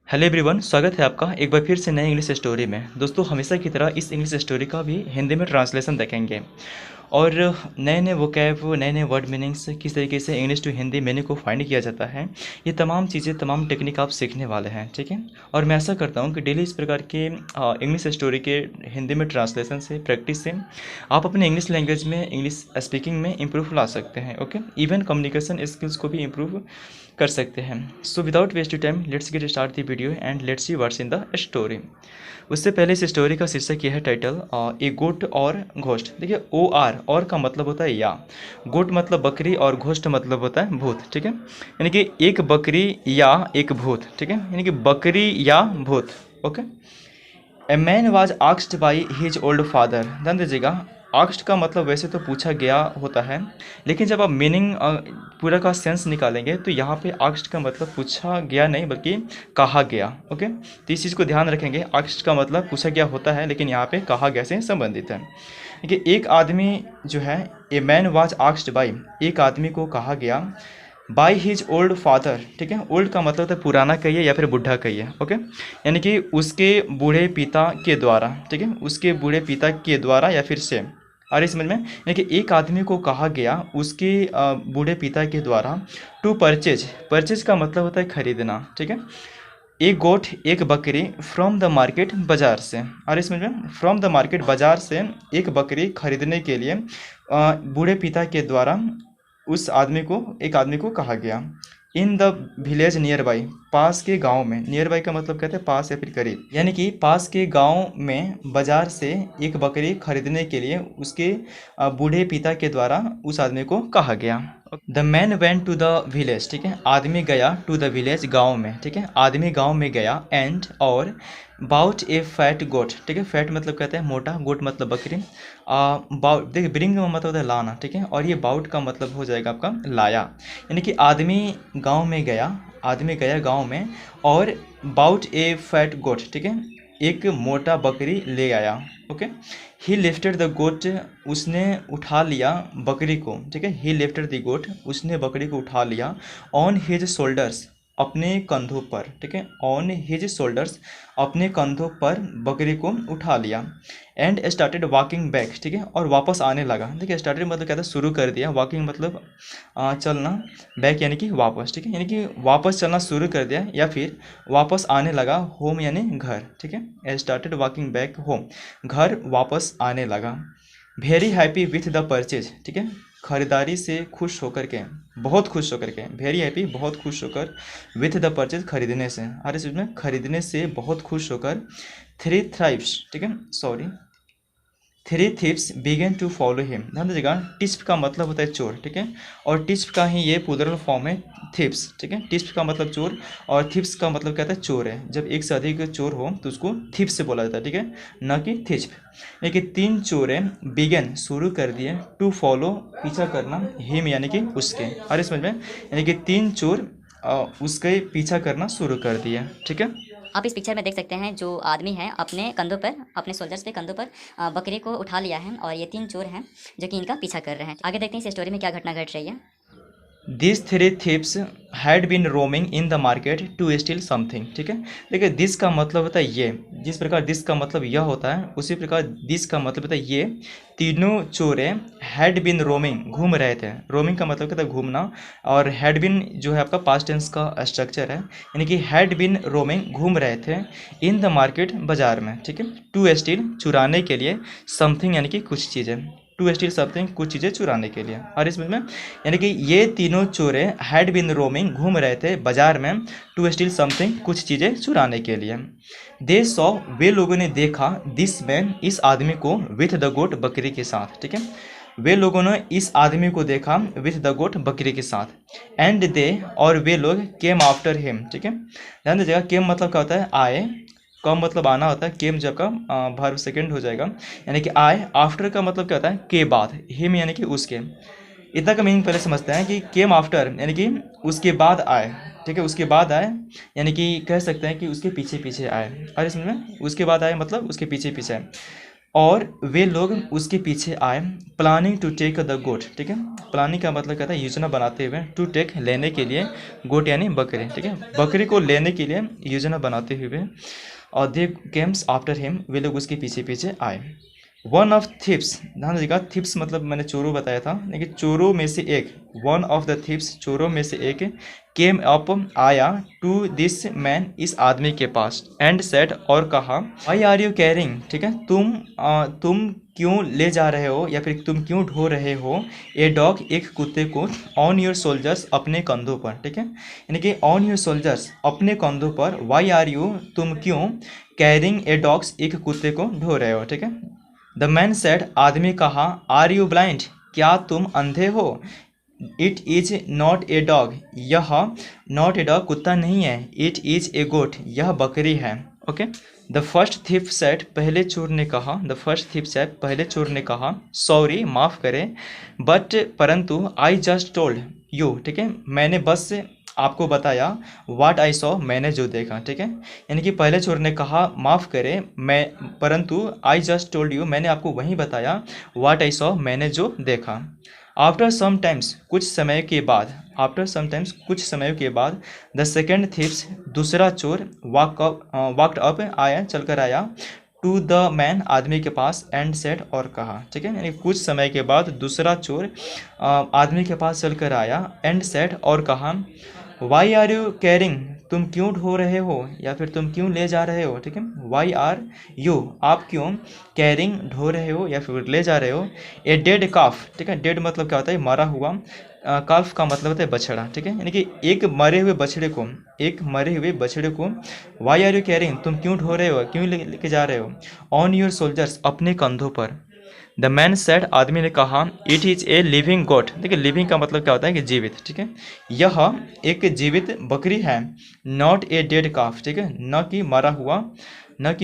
Hello everyone, स्वागत है आपका एक बार फिर से नए इंग्लिश स्टोरी में। दोस्तों, हमेशा की तरह इस इंग्लिश स्टोरी का भी हिंदी में ट्रांसलेशन देखेंगे और नए नए वोकैब, नए नए वर्ड मीनिंग्स, किस तरीके से इंग्लिश टू हिंदी मीनिंग को फाइंड किया जाता है, ये तमाम चीज़ें, तमाम टेक्निक आप सीखने वाले हैं। ठीक है। और मैं ऐसा करता हूँ कि डेली इस प्रकार के इंग्लिश स्टोरी के हिंदी में ट्रांसलेशन से, प्रैक्टिस से आप अपने इंग्लिश लैंग्वेज में, इंग्लिश स्पीकिंग में इम्प्रूव ला सकते हैं। ओके, इवन कम्युनिकेशन स्किल्स को भी इम्प्रूव कर सकते हैं। So without waste time let's get start the video and let's see what's in the story. उससे पहले इस स्टोरी का शीर्षक यह है, टाइटल ए गोट और घोस्ट। देखिए, ओ आर और का मतलब होता है या, गोट मतलब बकरी और घोस्ट मतलब होता है भूत। ठीक है, यानी कि एक बकरी या एक भूत। ठीक है, यानी कि बकरी या भूत। Okay. A man was asked by his old father. ध्यान दीजिएगा, आस्क्ड का मतलब वैसे तो पूछा गया होता है, लेकिन जब आप मीनिंग पूरा का सेंस निकालेंगे तो यहाँ पे आस्क्ड का मतलब पूछा गया नहीं बल्कि कहा गया। ओके, तो इस चीज़ को ध्यान रखेंगे। आस्क्ड का मतलब पूछा गया होता है, लेकिन यहाँ पे कहा गया से संबंधित है। देखिए, एक आदमी जो है, a man was asked by, एक आदमी को कहा गया, बाई हिज ओल्ड फादर। ठीक है, ओल्ड का मतलब होता है पुराना कहिए या फिर बुढ़ा कहिए। ओके, यानी कि उसके बूढ़े पिता के द्वारा। ठीक है, उसके बूढ़े पिता के द्वारा या फिर से। और इस समझ में, यानी कि एक आदमी को कहा गया उसके बूढ़े पिता के द्वारा टू परचेज। परचेज का मतलब होता है खरीदना। ठीक है, एक गोट, एक बकरी, फ्रॉम द मार्केट, बाजार से। और इसमें में फ्रॉम द मार्केट, बाजार से एक बकरी खरीदने के लिए बूढ़े पिता के द्वारा उस आदमी को, एक आदमी को कहा गया। In the village nearby, पास के गांव में। नियर बाई का मतलब कहते हैं पास या फिर करीब, यानी कि पास के गांव में बाजार से एक बकरी खरीदने के लिए उसके बूढ़े पिता के द्वारा उस आदमी को कहा गया। The man went to the village. ठीक है, आदमी गया टू द विलेज, गांव में। ठीक है, आदमी गांव में गया, एंड और बाउट ए फैट गोट। ठीक है, फैट मतलब कहते हैं मोटा, गोट मतलब बकरी। बाउट, देखिए, ब्रिंग का मतलब होता है लाना। ठीक है, और ये बाउट का मतलब हो जाएगा आपका लाया। यानी कि आदमी गांव में गया, आदमी गया गांव में और बाउट ए फैट गोट। ठीक है, एक मोटा बकरी ले आया। ओके, ही लिफ्टेड द गोट, उसने उठा लिया बकरी को। ठीक है, ही लिफ्टेड द गोट, उसने बकरी को उठा लिया। ऑन हिज शोल्डर्स, अपने कंधों पर। ठीक है, ऑन हिज शोल्डर्स, अपने कंधों पर बकरी को उठा लिया। And started walking back. ठीक है, और वापस आने लगा। देखिए, स्टार्टेड मतलब कहता है शुरू कर दिया, वॉकिंग मतलब चलना, बैक यानी कि वापस। ठीक है, यानी कि वापस चलना शुरू कर दिया या फिर वापस आने लगा। होम यानी घर। ठीक है, स्टार्टेड वॉकिंग बैक होम, घर वापस आने लगा। Very happy with the purchase. ठीक है, खरीदारी से खुश होकर के, बहुत खुश होकर के। वेरी हैप्पी, बहुत खुश होकर, विथ द परचेज, खरीदने से। हर इस में खरीदने से बहुत खुश होकर। Three thrives. ठीक है, sorry, three thieves began to follow him. ध्यान दीजिएगा, टिस्प का मतलब होता है चोर। ठीक है, और टिस्प का ही ये प्लूरल फॉर्म है, थीव्स। ठीक है, टिस्प का मतलब चोर और थीव्स का मतलब कहता है चोर है। जब एक से अधिक चोर हो तो उसको थीव्स से बोला जाता है। ठीक है, न कि थिस्प। यानी कि तीन चोरें बिगेन शुरू कर दिए, टू फॉलो पीछा करना, हिम यानी कि उसके। और समझ में, यानी कि तीन चोर उसके पीछा करना शुरू कर दिया। ठीक है, आप इस पिक्चर में देख सकते हैं जो आदमी है अपने कंधों पर, अपने सोल्जर्स पे कंधों पर बकरी को उठा लिया है और ये तीन चोर हैं जो कि इनका पीछा कर रहे हैं। आगे देखते हैं इस स्टोरी में क्या घटना घट रही है। This three thieves had been roaming in the market to steal something. ठीक है, देखिए, दिस का मतलब होता है ये। जिस प्रकार दिस का मतलब यह होता है, उसी प्रकार दिस का मतलब होता है ये। तीनों चोरे हैड बीन रोमिंग, घूम रहे थे। रोमिंग का मतलब कहता है घूमना, और हैड बीन जो है आपका पास्ट टेंस का स्ट्रक्चर है, यानी कि हैड बीन रोमिंग, घूम रहे थे, इन द मार्केट, बाजार में। ठीक है, टू स्टील, चुराने के लिए, समथिंग यानी कि कुछ चीज़ें, टू स्टील समथिंग, कुछ चीज़ें चुराने के लिए। और इसमें यानी कि ये तीनों चोरे हैड बिन रोमिंग, घूम रहे थे बाजार में, टू स्टील समथिंग, कुछ चीज़ें चुराने के लिए। दे सॉ, वे लोगों ने देखा, दिस मैन, इस आदमी को, विथ द गोट, बकरी के साथ। ठीक है, वे लोगों ने इस आदमी को देखा विथ द गोट, बकरी के साथ। एंड दे, और वे लोग, केम आफ्टर हिम। ठीक है, ध्यान दीजिएगा, केम मतलब क्या होता है, आए। कम मतलब आना होता है, केम जब का वर्ब सेकंड हो जाएगा, यानी कि आए। आफ्टर का मतलब क्या होता है, के बाद। हिम यानी कि उसके। इतना का मीनिंग पहले समझते हैं कि केम आफ्टर यानी कि उसके बाद आए। ठीक है, उसके बाद आए, यानी कि कह सकते हैं कि उसके पीछे पीछे आए। और इसमें उसके बाद आए मतलब उसके पीछे पीछे आए। और वे लोग उसके पीछे आए, प्लानिंग टू टेक द गोट, ठीक है। प्लानिंग का मतलब कहता है योजना बनाते हुए, टू टेक लेने के लिए, गोट यानी बकरी, ठीक है, बकरी को लेने के लिए योजना बनाते हुए। और दे केम्स आफ्टर हिम, वे लोग उसके पीछे पीछे आए। वन ऑफ थिप्स, ध्यान दीजिएगा, थिप्स मतलब मैंने चोरों बताया था, लेकिन चोरों में से एक, वन ऑफ द थिप्स, चोरों में से एक, केम अप आया, टू दिस मैन, इस आदमी के पास, एंड सेड, और कहा, वाई आर यू कैरिंग, ठीक है, तुम क्यों ले जा रहे हो या फिर तुम क्यों ढो रहे हो, ए डॉग, एक कुत्ते को, ऑन योर सोल्जर्स, अपने कंधों पर, ठीक है, यानी कि ऑन योर सोल्जर्स, अपने कंधों पर, वाई आर यू, तुम क्यों, कैरिंग ए डॉग्स, एक कुत्ते को ढो रहे हो, ठीक है। द मैन सेड, आदमी कहा, आर यू ब्लाइंड, क्या तुम अंधे हो, it is not a dog, यह नॉट ए डॉग, कुत्ता नहीं है, इट इज ए गोट, यह बकरी है, okay. The first thief said, पहले चोर ने कहा, द फर्स्ट थिफ सेड, पहले चोर ने कहा, सॉरी, माफ़ करें, बट परंतु, आई जस्ट टोल्ड यू, ठीक है, मैंने बस आपको बताया, वाट आई सॉ, मैंने जो देखा, ठीक है, यानी कि पहले चोर ने कहा, माफ़ करें, मैं, परंतु, आई जस्ट टोल्ड यू, मैंने आपको वही बताया, वाट आई सॉ, मैंने जो देखा। आफ्टर सम टाइम्स, कुछ समय के बाद, आफ्टर सम टाइम्स, कुछ समय के बाद, द सेकेंड थिप्स, दूसरा चोर, वॉकड अप, आया, चलकर आया, टू द मैन, आदमी के पास, एंड सेड, और कहा, ठीक है, यानी कुछ समय के बाद दूसरा चोर आदमी के पास चलकर आया, एंड सेड, और कहा, वाई आर यू कैरिंग, तुम क्यों ढो रहे हो या फिर तुम क्यों ले जा रहे हो, ठीक है, वाई आर यू, आप क्यों, कैरिंग, ढो रहे हो या फिर ले जा रहे हो, ए डेड काफ, ठीक है, डेड मतलब क्या होता है, मरा हुआ, काल्फ का मतलब होता है बछड़ा, ठीक है, यानी कि एक मरे हुए बछड़े को, एक मरे हुए बछड़े को, वाई आर यू कैरिंग, तुम क्यों ढो रहे हो, क्यों लेके जा रहे हो, ऑन योर सोल्जर्स, अपने कंधों पर। द मैन सेड, आदमी ने कहा, इट इज ए लिविंग गोट, देखिए लिविंग का मतलब क्या होता है कि जीवित, ठीक है, यह एक जीवित बकरी है, नॉट ए डेड काफ, ठीक है, न कि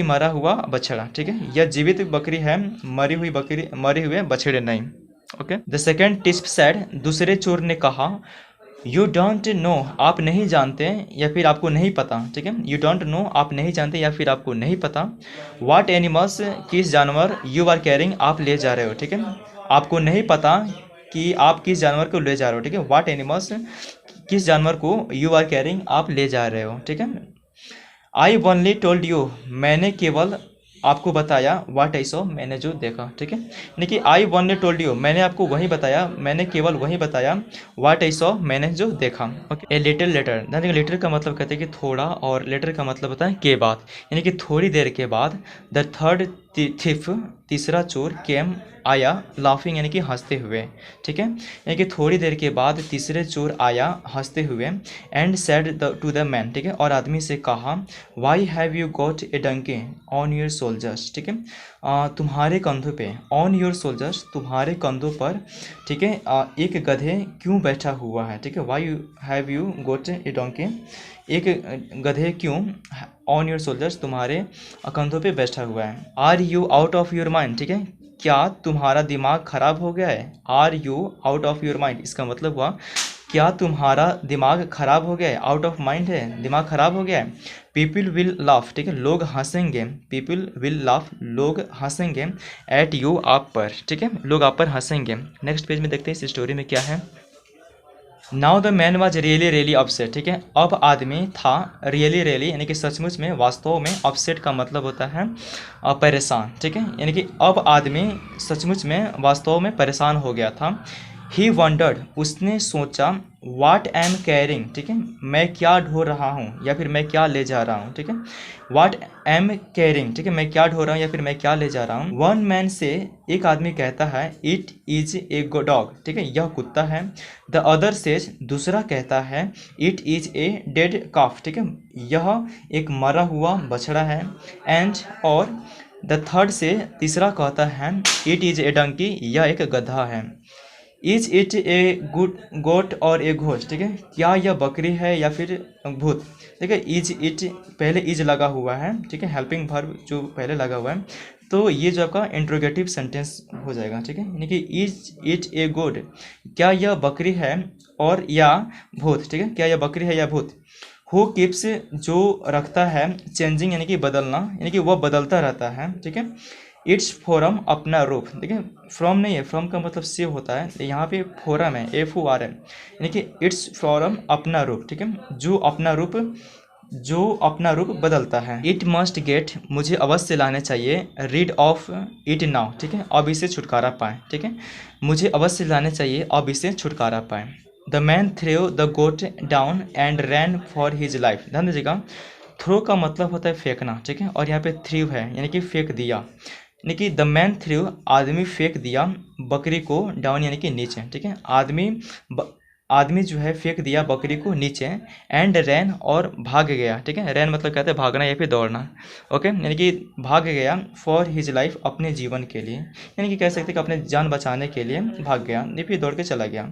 मरा हुआ बछड़ा, ठीक है, यह जीवित बकरी है, मरी हुई बकरी, मरे हुए बछड़े नहीं, ओके। द सेकेंड टिस्प सेड, दूसरे चोर ने कहा, यू डोंट नो, आप नहीं जानते या फिर आपको नहीं पता, ठीक है, यू डोंट नो, आप नहीं जानते या फिर आपको नहीं पता, व्हाट एनिमल्स, किस जानवर, यू आर कैरिंग, आप ले जा रहे हो, ठीक है, आपको नहीं पता कि आप किस जानवर को ले जा रहे हो, ठीक है, व्हाट एनिमल्स, किस जानवर को, यू आर कैरिंग, आप ले जा रहे हो, ठीक है। आई ओनली टोल्ड यू, मैंने केवल आपको बताया, वाट आई सॉ, मैंने जो देखा, ठीक है, यानी कि आई ओनली टोल्ड यू, मैंने आपको वही बताया, मैंने केवल वही बताया, वाट आई सॉ, मैंने जो देखा, ओके। ए लिटिल लेटर, यानी कि लेटर का मतलब कहते हैं कि थोड़ा, और लेटर का मतलब होता है के बाद, यानी कि थोड़ी देर के बाद, द थर्ड थिफ, तीसरा चोर, केम, आया, लाफिंग यानी कि हंसते हुए, ठीक है, यानी कि थोड़ी देर के बाद तीसरे चोर आया हंसते हुए, and said to the man, ठीक है, और आदमी से कहा, why have you got a donkey on your shoulders, ठीक है, तुम्हारे कंधों पे, ऑन योर सोल्जर्स, तुम्हारे कंधों पर, ठीक है, एक गधे क्यों बैठा हुआ है, ठीक है, why have you got a donkey, एक गधे क्यों, ऑन योर सोल्जर्स, तुम्हारे कंधों पे बैठा हुआ है, are you out of your mind, ठीक है, क्या तुम्हारा दिमाग खराब हो गया है, are you out of your mind, इसका मतलब हुआ क्या तुम्हारा दिमाग खराब हो गया है, आउट ऑफ माइंड है, दिमाग खराब हो गया है, पीपल विल लाफ, ठीक है, लोग हंसेंगे, पीपल विल लाफ, लोग हंसेंगे, एट यू, आप पर, ठीक है, लोग आप पर हंसेंगे। नेक्स्ट पेज में देखते हैं इस स्टोरी में क्या है। Now the man was really really upset, ठीक है, अब आदमी था रियली यानी कि सचमुच में, वास्तव में, अपसेट का मतलब होता है परेशान, ठीक है, यानी कि अब आदमी सचमुच में, वास्तव में परेशान हो गया था। ही वंडर्ड, उसने सोचा, वाट एम कैरिंग, ठीक है, मैं क्या ढो रहा हूँ या फिर मैं क्या ले जा रहा हूँ, ठीक है, वाट एम कैरिंग, ठीक है, मैं क्या ढो रहा हूँ या फिर मैं क्या ले जा रहा हूँ। वन मैन से, एक आदमी कहता है, इट इज ए डॉग, ठीक है, यह कुत्ता है। द अदर सेज, दूसरा कहता है, इट इज ए डेड काफ, ठीक है, यह एक मरा हुआ बछड़ा है। एंड, और द थर्ड से, तीसरा कहता है, इट इज ए डंकी, यह एक गधा है। इज इट ए गुड गोट और ए घोष, ठीक है, क्या यह बकरी है या फिर भूत, ठीक है, इज इट, पहले इज लगा हुआ है, ठीक है, हेल्पिंग वर्ब जो पहले लगा हुआ है, तो ये जो आपका इंट्रोगेटिव सेंटेंस हो जाएगा, ठीक है, यानी कि इज इट ए गुड, क्या यह बकरी है और या भूत, ठीक है, क्या यह बकरी है या भूत। हु कीप्स, जो रखता है, चेंजिंग यानी कि बदलना, यानी कि वह बदलता रहता है, ठीक है, इट्स फोरम अपना रूप, देखिए फ्रॉम नहीं है, फ्रॉम का मतलब से होता है, यहाँ पे फोरम है, FORM, यानी कि इट्स फोरम अपना रूप, ठीक है, जो अपना रूप बदलता है। इट मस्ट गेट, मुझे अवश्य लाना चाहिए, रीड ऑफ इट नाउ, ठीक है, अब इसे छुटकारा पाएँ, ठीक है, मुझे अवश्य लाना चाहिए, अब इसे छुटकारा पाएँ। The man throw the goat down and ran for his life, ध्यान दीजिएगा, थ्रो का मतलब होता है फेंकना, ठीक है, और यहाँ पे थ्रीव है यानी कि फेंक दिया, यानी कि द मैन थ्रू, आदमी फेंक दिया, बकरी को, डाउन यानी कि नीचे, ठीक है, आदमी जो है फेंक दिया बकरी को नीचे, एंड रैन और भाग गया, ठीक है, रैन मतलब कहते हैं भागना या फिर दौड़ना, ओके, यानी कि भाग गया, फॉर हिज लाइफ, अपने जीवन के लिए, यानी कि कह सकते हैं कि अपने जान बचाने के लिए भाग गया, या फिर दौड़ के चला गया।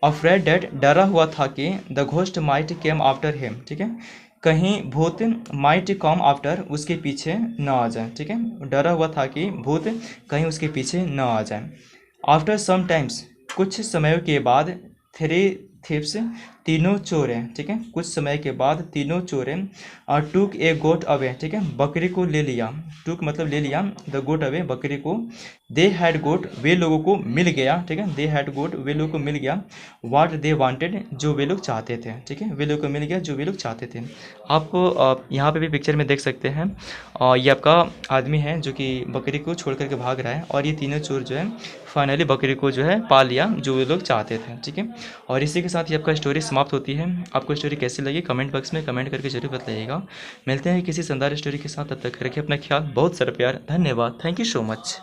अफ्रेड डेट, डरा हुआ था कि the ghost might came after him, ठीक है, कहीं भूत, माइट कम आफ्टर, उसके पीछे न आ जाए, ठीक है, डरा हुआ था कि भूत कहीं उसके पीछे न आ जाए। आफ्टर सम टाइम्स, कुछ समय के बाद, थ्री थिप्स, तीनों चोरें, ठीक है, कुछ समय के बाद तीनों चोरें, टूक ए गोट अवे, ठीक है, बकरी को ले लिया, टूक मतलब ले लिया, द गोट अवे, बकरी को, दे हैड गोट, वे लोगों को मिल गया, ठीक है, दे हैड गोट, वे लोगों को मिल गया, वाट दे वांटेड, जो वे लोग चाहते थे, ठीक है, वे लोगों को मिल गया जो वे लोग चाहते थे। आपको यहाँ पे भी पिक्चर में देख सकते हैं, ये आपका आदमी है जो कि बकरी को छोड़ करके भाग रहा है, और ये तीनों चोर जो है फाइनली बकरी को जो है पा लिया जो वे लोग चाहते थे, ठीक है, और इसी के साथ ही आपका स्टोरी समाप्त होती है। आपको स्टोरी कैसी लगी कमेंट बॉक्स में कमेंट करके जरूर बताइएगा। मिलते हैं किसी शानदार स्टोरी के साथ, तब तक रखिए अपना ख्याल, बहुत सारा प्यार, धन्यवाद, थैंक यू सो मच।